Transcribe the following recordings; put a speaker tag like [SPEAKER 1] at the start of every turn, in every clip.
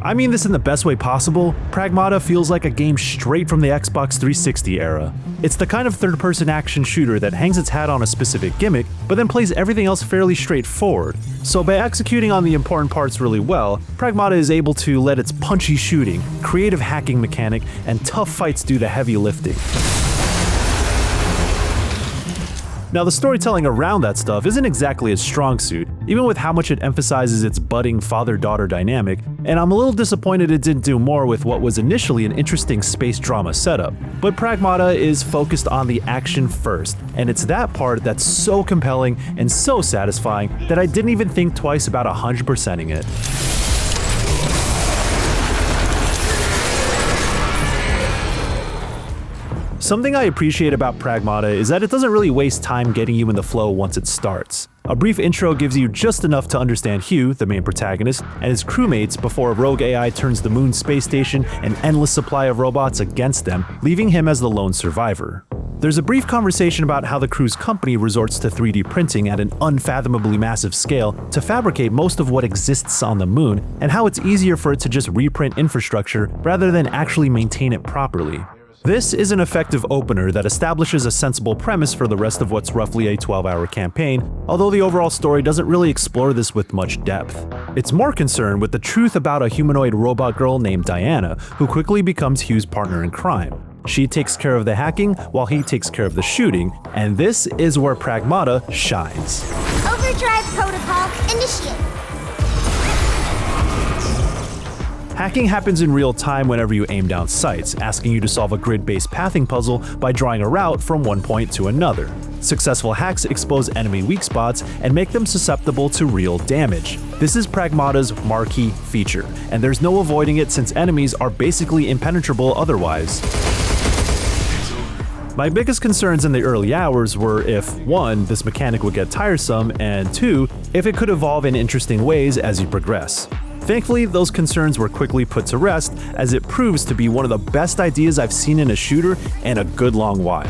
[SPEAKER 1] I mean this in the best way possible. Pragmata feels like a game straight from the Xbox 360 era. It's the kind of third-person action shooter that hangs its hat on a specific gimmick, but then plays everything else fairly straightforward. So by executing on the important parts really well, Pragmata is able to let its punchy shooting, creative hacking mechanic, and tough fights do the heavy lifting. Now, the storytelling around that stuff isn't exactly its strong suit, even with how much it emphasizes its budding father-daughter dynamic, and I'm a little disappointed it didn't do more with what was initially an interesting space drama setup. But Pragmata is focused on the action first, and it's that part that's so compelling and so satisfying that I didn't even think twice about 100%ing it. Something I appreciate about Pragmata is that it doesn't really waste time getting you in the flow once it starts. A brief intro gives you just enough to understand Hugh, the main protagonist, and his crewmates before a rogue AI turns the moon's space station and endless supply of robots against them, leaving him as the lone survivor. There's a brief conversation about how the crew's company resorts to 3D printing at an unfathomably massive scale to fabricate most of what exists on the moon, and how it's easier for it to just reprint infrastructure rather than actually maintain it properly. This is an effective opener that establishes a sensible premise for the rest of what's roughly a 12-hour campaign, although the overall story doesn't really explore this with much depth. It's more concerned with the truth about a humanoid robot girl named Diana, who quickly becomes Hugh's partner in crime. She takes care of the hacking while he takes care of the shooting, and this is where Pragmata shines.
[SPEAKER 2] Overdrive protocol initiate.
[SPEAKER 1] Hacking happens in real time whenever you aim down sights, asking you to solve a grid-based pathing puzzle by drawing a route from one point to another. Successful hacks expose enemy weak spots and make them susceptible to real damage. This is Pragmata's marquee feature, and there's no avoiding it since enemies are basically impenetrable otherwise. My biggest concerns in the early hours were if, 1, this mechanic would get tiresome, and 2, if it could evolve in interesting ways as you progress. Thankfully, those concerns were quickly put to rest, as it proves to be one of the best ideas I've seen in a shooter in a good long while.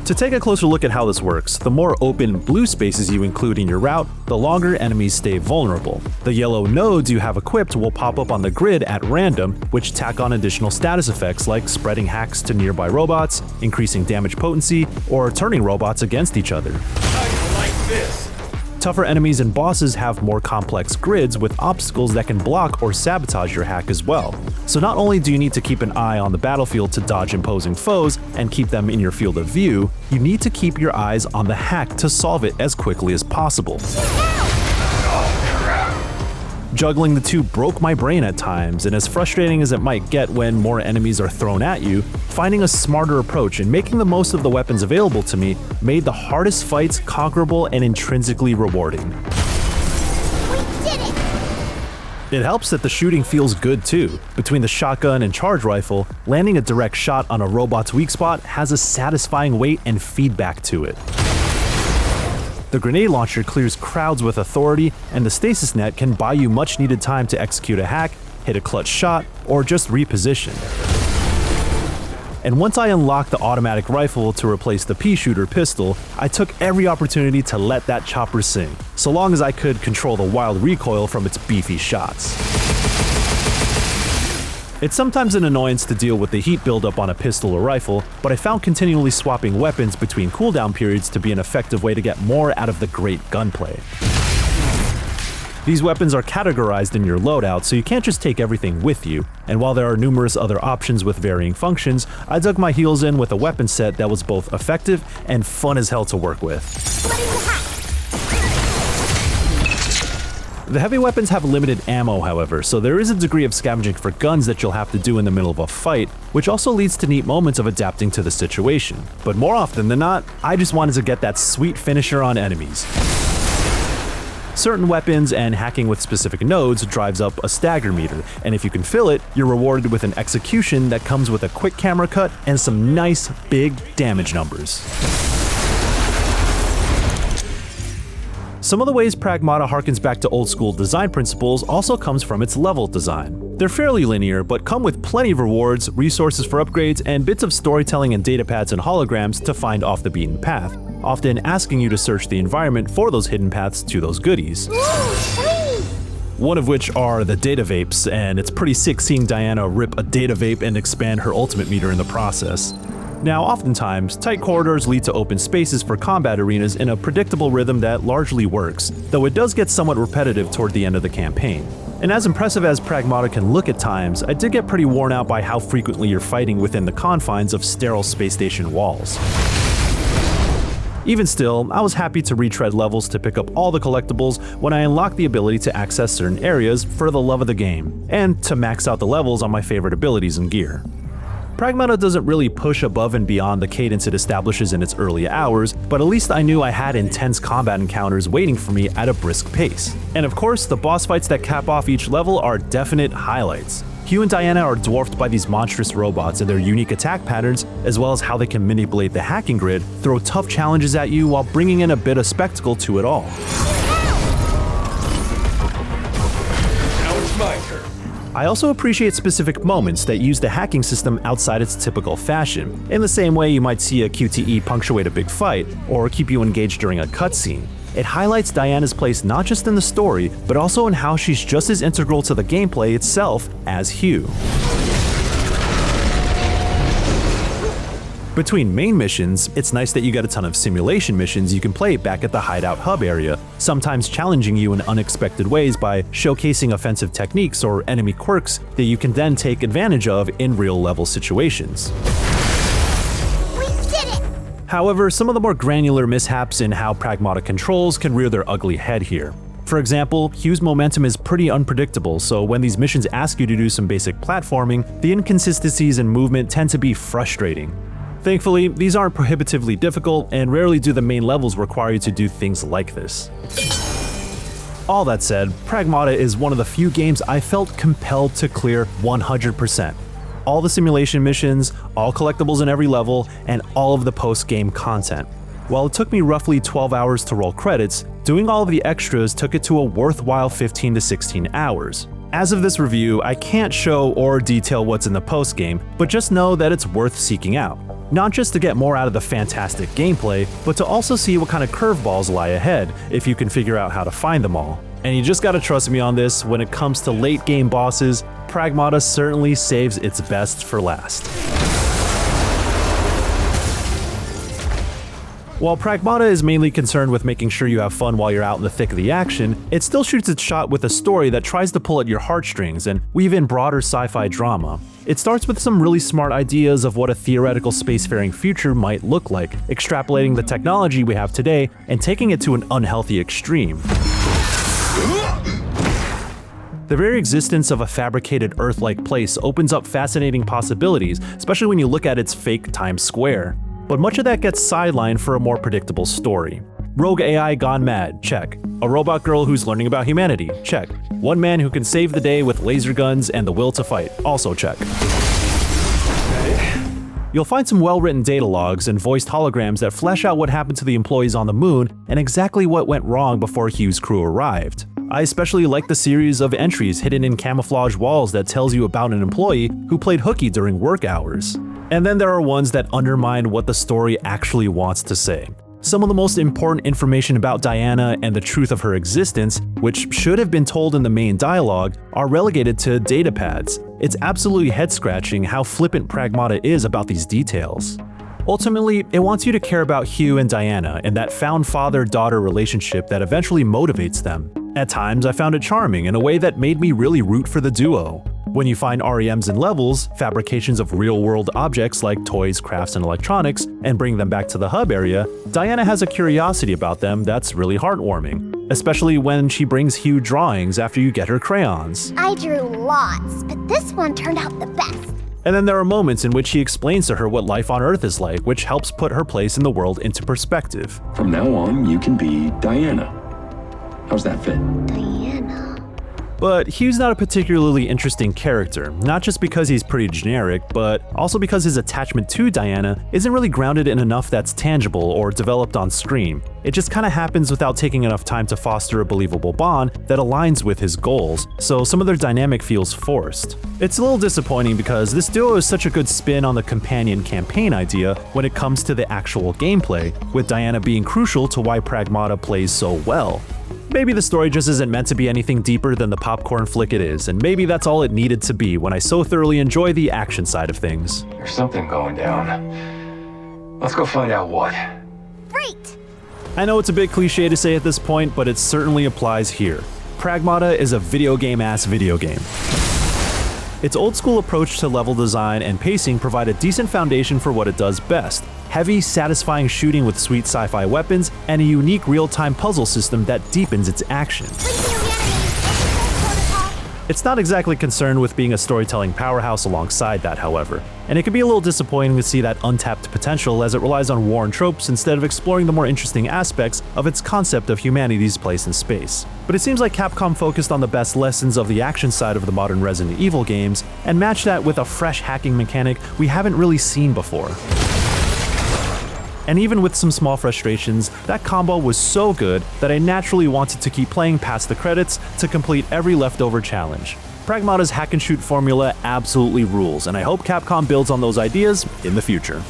[SPEAKER 1] To take a closer look at how this works, the more open blue spaces you include in your route, the longer enemies stay vulnerable. The yellow nodes you have equipped will pop up on the grid at random, which tack on additional status effects like spreading hacks to nearby robots, increasing damage potency, or turning robots against each other.
[SPEAKER 3] I like this.
[SPEAKER 1] Tougher enemies and bosses have more complex grids with obstacles that can block or sabotage your hack as well. So not only do you need to keep an eye on the battlefield to dodge imposing foes and keep them in your field of view, you need to keep your eyes on the hack to solve it as quickly as possible. Juggling the two broke my brain at times, and as frustrating as it might get when more enemies are thrown at you, finding a smarter approach and making the most of the weapons available to me made the hardest fights conquerable and intrinsically rewarding.
[SPEAKER 2] We did it!
[SPEAKER 1] It helps that the shooting feels good too. Between the shotgun and charge rifle, landing a direct shot on a robot's weak spot has a satisfying weight and feedback to it. The grenade launcher clears crowds with authority, and the stasis net can buy you much needed time to execute a hack, hit a clutch shot, or just reposition. And once I unlocked the automatic rifle to replace the pea-shooter pistol, I took every opportunity to let that chopper sing, so long as I could control the wild recoil from its beefy shots. It's sometimes an annoyance to deal with the heat buildup on a pistol or rifle, but I found continually swapping weapons between cooldown periods to be an effective way to get more out of the great gunplay. These weapons are categorized in your loadout, so you can't just take everything with you, and while there are numerous other options with varying functions, I dug my heels in with a weapon set that was both effective and fun as hell to work with. The heavy weapons have limited ammo, however, so there is a degree of scavenging for guns that you'll have to do in the middle of a fight, which also leads to neat moments of adapting to the situation. But more often than not, I just wanted to get that sweet finisher on enemies. Certain weapons and hacking with specific nodes drives up a stagger meter, and if you can fill it, you're rewarded with an execution that comes with a quick camera cut and some nice, big damage numbers. Some of the ways Pragmata harkens back to old-school design principles also comes from its level design. They're fairly linear, but come with plenty of rewards, resources for upgrades, and bits of storytelling and datapads and holograms to find off the beaten path, often asking you to search the environment for those hidden paths to those goodies.
[SPEAKER 2] Ooh,
[SPEAKER 1] one of which are the data vapes, and it's pretty sick seeing Diana rip a data vape and expand her ultimate meter in the process. Now, oftentimes, tight corridors lead to open spaces for combat arenas in a predictable rhythm that largely works, though it does get somewhat repetitive toward the end of the campaign. And as impressive as Pragmata can look at times, I did get pretty worn out by how frequently you're fighting within the confines of sterile space station walls. Even still, I was happy to retread levels to pick up all the collectibles when I unlocked the ability to access certain areas for the love of the game, and to max out the levels on my favorite abilities and gear. Pragmata doesn't really push above and beyond the cadence it establishes in its early hours, but at least I knew I had intense combat encounters waiting for me at a brisk pace. And of course, the boss fights that cap off each level are definite highlights. Hugh and Diana are dwarfed by these monstrous robots and their unique attack patterns, as well as how they can manipulate the hacking grid, throw tough challenges at you while bringing in a bit of spectacle to it all.
[SPEAKER 3] Now it's my turn.
[SPEAKER 1] I also appreciate specific moments that use the hacking system outside its typical fashion, in the same way you might see a QTE punctuate a big fight, or keep you engaged during a cutscene. It highlights Diana's place not just in the story, but also in how she's just as integral to the gameplay itself as Hugh. Between main missions, it's nice that you get a ton of simulation missions you can play back at the Hideout Hub area, sometimes challenging you in unexpected ways by showcasing offensive techniques or enemy quirks that you can then take advantage of in real-level situations.
[SPEAKER 2] We did it!
[SPEAKER 1] However, some of the more granular mishaps in how Pragmata controls can rear their ugly head here. For example, Hugh's momentum is pretty unpredictable, so when these missions ask you to do some basic platforming, the inconsistencies in movement tend to be frustrating. Thankfully, these aren't prohibitively difficult, and rarely do the main levels require you to do things like this. All that said, Pragmata is one of the few games I felt compelled to clear 100%. All the simulation missions, all collectibles in every level, and all of the post-game content. While it took me roughly 12 hours to roll credits, doing all of the extras took it to a worthwhile 15 to 16 hours. As of this review, I can't show or detail what's in the post-game, but just know that it's worth seeking out. Not just to get more out of the fantastic gameplay, but to also see what kind of curveballs lie ahead if you can figure out how to find them all. And you just gotta trust me on this, when it comes to late game bosses, Pragmata certainly saves its best for last. While Pragmata is mainly concerned with making sure you have fun while you're out in the thick of the action, it still shoots its shot with a story that tries to pull at your heartstrings and weave in broader sci-fi drama. It starts with some really smart ideas of what a theoretical spacefaring future might look like, extrapolating the technology we have today and taking it to an unhealthy extreme. The very existence of a fabricated Earth-like place opens up fascinating possibilities, especially when you look at its fake Times Square. But much of that gets sidelined for a more predictable story. Rogue AI gone mad, check. A robot girl who's learning about humanity, check. One man who can save the day with laser guns and the will to fight, also check. You'll find some well-written data logs and voiced holograms that flesh out what happened to the employees on the moon and exactly what went wrong before Hugh's crew arrived. I especially like the series of entries hidden in camouflage walls that tells you about an employee who played hooky during work hours. And then there are ones that undermine what the story actually wants to say. Some of the most important information about Diana and the truth of her existence, which should have been told in the main dialogue, are relegated to data pads. It's absolutely head-scratching how flippant Pragmata is about these details. Ultimately, it wants you to care about Hugh and Diana and that found father-daughter relationship that eventually motivates them. At times, I found it charming in a way that made me really root for the duo. When you find REMs in levels, fabrications of real-world objects like toys, crafts, and electronics, and bring them back to the hub area, Diana has a curiosity about them that's really heartwarming, especially when she brings Hugh drawings after you get her crayons.
[SPEAKER 2] I drew lots, but this one turned out the best.
[SPEAKER 1] And then there are moments in which he explains to her what life on Earth is like, which helps put her place in the world into perspective.
[SPEAKER 4] From now on, you can be Diana. How's that fit?
[SPEAKER 2] Diana.
[SPEAKER 1] But Hugh's not a particularly interesting character, not just because he's pretty generic, but also because his attachment to Diana isn't really grounded in enough that's tangible or developed on screen. It just kinda happens without taking enough time to foster a believable bond that aligns with his goals, so some of their dynamic feels forced. It's a little disappointing because this duo is such a good spin on the companion campaign idea when it comes to the actual gameplay, with Diana being crucial to why Pragmata plays so well. maybe the story just isn't meant to be anything deeper than the popcorn flick it is, and maybe that's all it needed to be when I so thoroughly enjoy the action side of things.
[SPEAKER 3] There's something going down. Let's go find out what.
[SPEAKER 2] Great!
[SPEAKER 1] I know it's a bit cliche to say at this point, but it certainly applies here. Pragmata is a video game-ass video game. Its old-school approach to level design and pacing provide a decent foundation for what it does best. Heavy, satisfying shooting with sweet sci-fi weapons, and a unique real-time puzzle system that deepens its action. It's not exactly concerned with being a storytelling powerhouse alongside that, however, and it can be a little disappointing to see that untapped potential as it relies on war and tropes instead of exploring the more interesting aspects of its concept of humanity's place in space. But it seems like Capcom focused on the best lessons of the action side of the modern Resident Evil games and matched that with a fresh hacking mechanic we haven't really seen before. And even with some small frustrations, that combo was so good that I naturally wanted to keep playing past the credits to complete every leftover challenge. Pragmata's hack and shoot formula absolutely rules, and I hope Capcom builds on those ideas in the future.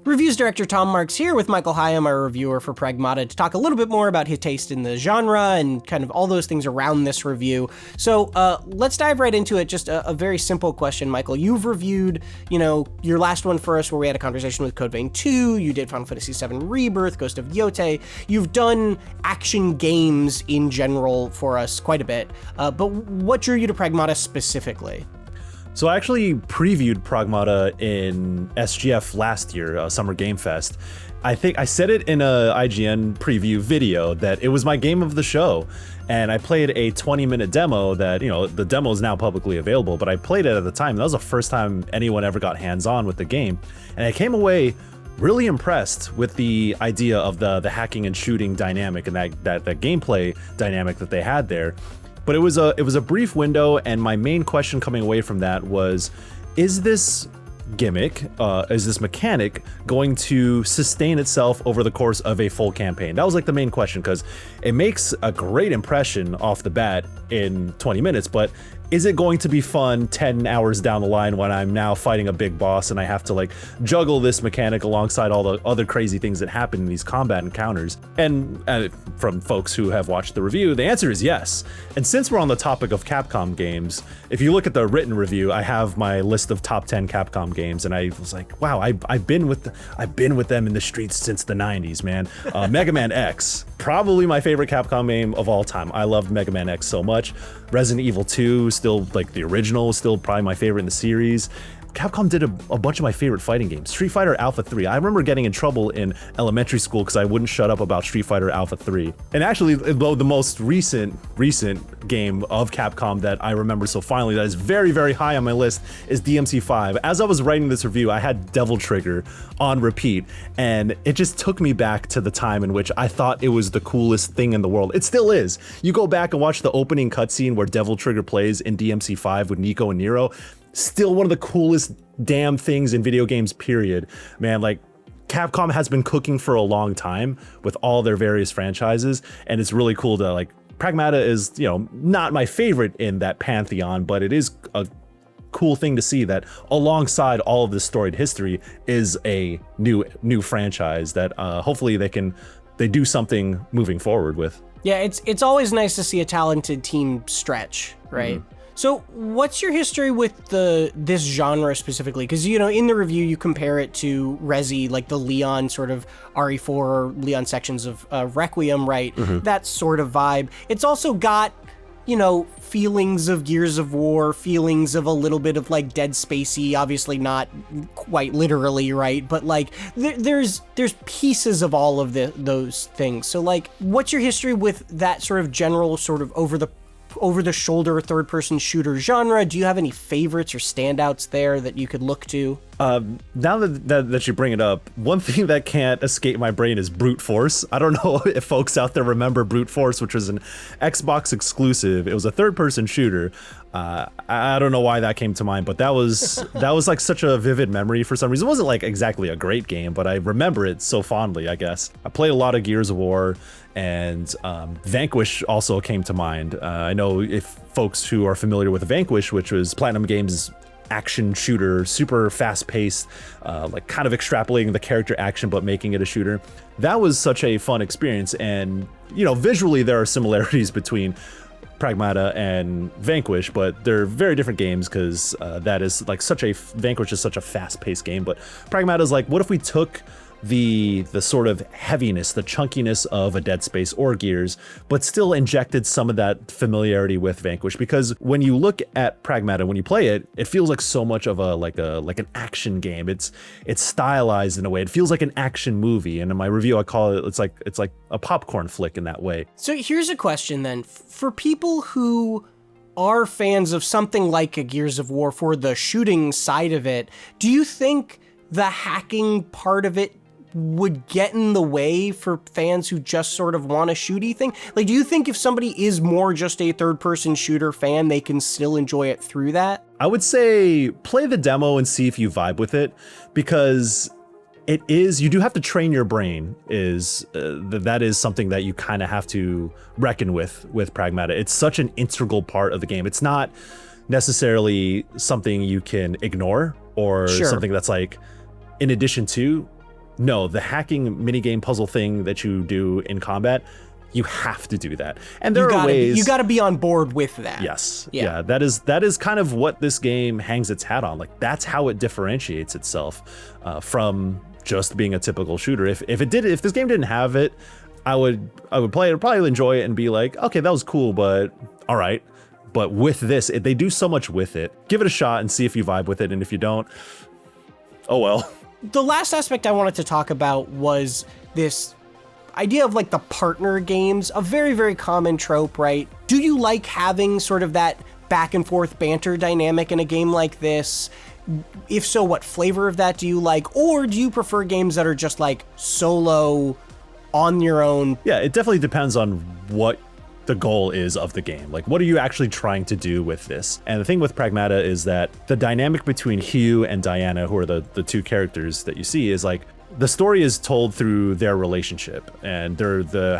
[SPEAKER 5] Reviews director Tom Marks here with Michael Higham, our reviewer for Pragmata, to talk a little bit more about his taste in the genre and kind of all those things around this review. So let's dive right into it. Just a very simple question, Michael. You've reviewed, your last one for us where we had a conversation with Code Vein 2, you did Final Fantasy VII Rebirth, Ghost of Yotei. You've done action games in general for us quite a bit, but what drew you to Pragmata specifically?
[SPEAKER 1] So I actually previewed Pragmata in SGF last year, Summer Game Fest. I think I said it in a IGN preview video that it was my game of the show, and I played a 20-minute demo that, the demo is now publicly available, but I played it at the time. That was the first time anyone ever got hands-on with the game, and I came away really impressed with the idea of the hacking and shooting dynamic and that gameplay dynamic that they had there. But it was a brief window, and my main question coming away from that was, is this gimmick, is this mechanic going to sustain itself over the course of a full campaign? That was like the main question, because it makes a great impression off the bat in 20 minutes, but is it going to be fun 10 hours down the line when I'm now fighting a big boss and I have to juggle this mechanic alongside all the other crazy things that happen in these combat encounters? And from folks who have watched the review, the answer is yes. And since we're on the topic of Capcom games, if you look at the written review, I have my list of top 10 Capcom games, and I was like, wow, I've been with them in the streets since the 90s, man. Mega Man X, probably my favorite Capcom game of all time. I loved Mega Man X so much. Resident Evil 2, still the original, still probably my favorite in the series. Capcom did a bunch of my favorite fighting games. Street Fighter Alpha 3. I remember getting in trouble in elementary school because I wouldn't shut up about Street Fighter Alpha 3. And actually, the most recent game of Capcom that I remember so finally that is very, very high on my list is DMC5. As I was writing this review, I had Devil Trigger on repeat, and it just took me back to the time in which I thought it was the coolest thing in the world. It still is. You go back and watch the opening cutscene where Devil Trigger plays in DMC5 with Nico and Nero. Still one of the coolest damn things in video games, period. Man, Capcom has been cooking for a long time with all their various franchises, and it's really cool to Pragmata is, not my favorite in that pantheon, but it is a cool thing to see that alongside all of this storied history is a new franchise that hopefully they do something moving forward with.
[SPEAKER 5] Yeah, it's always nice to see a talented team stretch, right? Mm-hmm. So what's your history with this genre specifically? Because, in the review, you compare it to Resi, like the Leon sort of RE4 or Leon sections of Requiem, right? Mm-hmm. That sort of vibe. It's also got, feelings of Gears of War, feelings of a little bit of Dead Spacey, obviously not quite literally, right? But there's pieces of all of those things. So what's your history with that sort of general sort of over the shoulder third-person shooter genre? Do you have any favorites or standouts there that you could look to?
[SPEAKER 1] Now that you bring it up, one thing that can't escape my brain is Brute Force. I don't know if folks out there remember Brute Force, which was an Xbox exclusive. It was a third-person shooter. I don't know why that came to mind, but that was such a vivid memory for some reason. It wasn't exactly a great game, but I remember it so fondly, I guess. I played a lot of Gears of War, and Vanquish also came to mind. I know if folks who are familiar with Vanquish, which was Platinum Games' action shooter, super fast paced, like kind of extrapolating the character action but making it a shooter. That was such a fun experience, and visually there are similarities between Pragmata and Vanquish, but they're very different games because that is like Vanquish is such a fast-paced game, but Pragmata is like, what if we took the sort of heaviness, the chunkiness of a Dead Space or Gears, but still injected some of that familiarity with Vanquish? Because when you look at Pragmata, when you play it, it feels like so much of like an action game. It's stylized in a way. It feels like an action movie, and in my review I call it it's like a popcorn flick in that way.
[SPEAKER 5] So here's a question then. For people who are fans of something like a Gears of War for the shooting side of it, do you think the hacking part of it would get in the way for fans who just sort of want a shooty thing? Like, do you think if somebody is more just a third-person shooter fan, they can still enjoy it through that?
[SPEAKER 1] I would say play the demo and see if you vibe with it, because you do have to train your brain. That is something that you kind of have to reckon with Pragmata. It's such an integral part of the game. It's not necessarily something you can ignore or something that's like in addition to. No, the hacking minigame puzzle thing that you do in combat, you have to do that. And there are ways.
[SPEAKER 5] You got to be on board with that.
[SPEAKER 1] Yes. Yeah. That is kind of what this game hangs its hat on. Like, that's how it differentiates itself from just being a typical shooter. If this game didn't have it, I would play it, probably enjoy it and be like, okay, that was cool, but all right. But with this, they do so much with it. Give it a shot and see if you vibe with it. And if you don't, oh well.
[SPEAKER 5] The last aspect I wanted to talk about was this idea of like the partner games, a very, very common trope, right? Do you like having sort of that back and forth banter dynamic in a game like this? If so, what flavor of that do you like? Or do you prefer games that are just like solo on your own?
[SPEAKER 1] Yeah, it definitely depends on what the goal is of the game. Like, what are you actually trying to do with this? And the thing with Pragmata is that the dynamic between Hugh and Diana, who are the two characters that you see, is like the story is told through their relationship and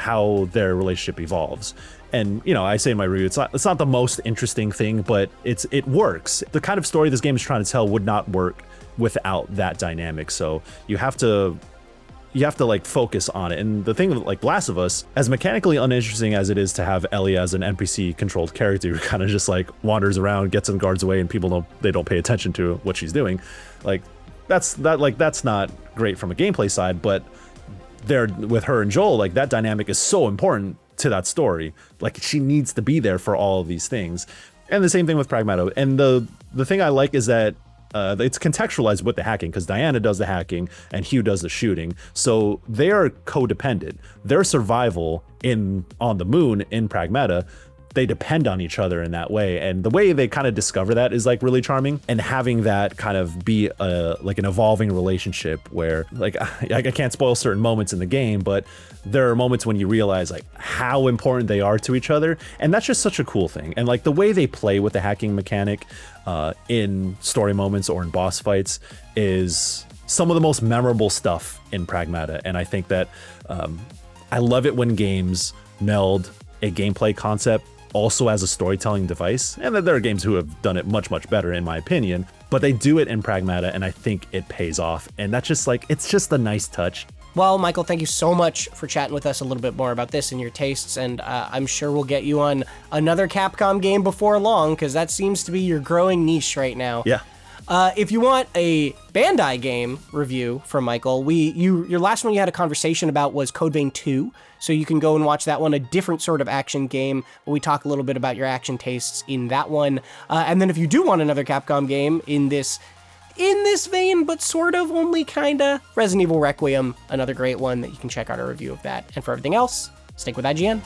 [SPEAKER 1] how their relationship evolves. And I say in my review, it's not the most interesting thing, but it works. The kind of story this game is trying to tell would not work without that dynamic. So you have to like focus on it. And the thing with like Last of Us, as mechanically uninteresting as it is to have Ellie as an NPC controlled character who kind of just like wanders around, gets some guards away, and people don't pay attention to what she's doing, like that's not great from a gameplay side. But there with her and Joel, like that dynamic is so important to that story. Like, she needs to be there for all of these things. And the same thing with Pragmata. And the thing I like is that it's contextualized with the hacking, because Diana does the hacking and Hugh does the shooting. So they are codependent. Their survival on the moon in Pragmata, they depend on each other in that way. And the way they kind of discover that is like really charming, and having that kind of be like an evolving relationship where like I can't spoil certain moments in the game, but there are moments when you realize like how important they are to each other. And that's just such a cool thing. And like the way they play with the hacking mechanic in story moments or in boss fights is some of the most memorable stuff in Pragmata. And I think that I love it when games meld a gameplay concept also as a storytelling device, and that there are games who have done it much, much better in my opinion, but they do it in Pragmata, and I think it pays off. And that's just like, it's just a nice touch.
[SPEAKER 5] Well, Michael, thank you so much for chatting with us a little bit more about this and your tastes, and I'm sure we'll get you on another Capcom game before long, because that seems to be your growing niche right now.
[SPEAKER 1] Yeah.
[SPEAKER 5] If you want a Bandai game review from Michael, your last one you had a conversation about was Code Vein 2, so you can go and watch that one, a different sort of action game. We talk a little bit about your action tastes in that one. And then if you do want another Capcom game in this vein, but sort of only kinda, Resident Evil Requiem, another great one that you can check out a review of that. And for everything else, stick with IGN.